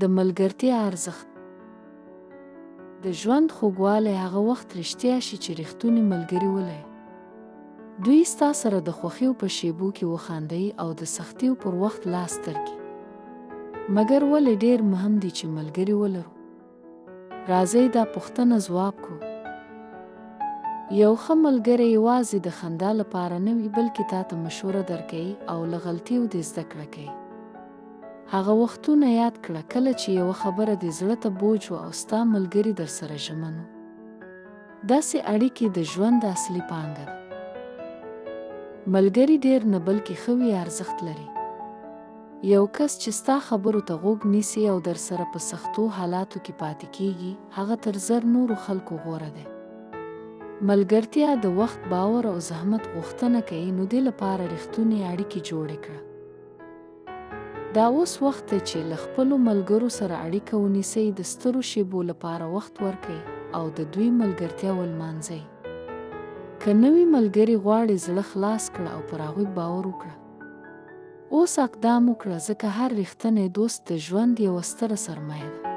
د ملګرتیا ارزښت. د ژوند خوږوالی هغه وخت رښتیا شي چې رښتونی ملګري ولرئ. دوی ستا سره د خوښیو په شیبو کې وخاندئ او د سختیو پر وخت لاس ترکي. مګر ولې ډېر مهم دي چې ملګري ولرو؟ راځئ دا پوښتنه ځواب کړو. یو ښه ملګری یوازې د خندا لپاره نه وي، بلکې تا ته مشوره درکوي او له غلطیو دې زده کړه کوي. هغه وختونه یاد کړه کله چې یوه خبره دې زړه ته بوج وه او ستا ملګري درسره ژمن وو. داسې اړیکې د ژوند اصلي پانګه ده. ملګري ډېر نه بلکې ښه وي ارزښت لري. یو کس چې ستا خبرو ته غوږ نیسي او درسره په سختو حالاتو کې پاتې کیږي، هغه تر زر نورو خلکو غوره دی. ملګرتیا د وخت، باور او زحمت غوښتنه کوي، نو دې لپاره رښتونې اړیکې جوړې کړه. دا اوس وخت دی چې له خپلو ملګرو سره اړیکه ونیسئ، د سترو شیبو لپاره وخت ورکړئ او د دوی ملګرتیا ولمانځئ. که نوي ملګري غواړې، زړه خلاص کړه او پر هغوی باور وکړه. اوس اقدام وکړه، ځکه هر رښتینی دوست د ژوند یوه ستره سرمایه ده.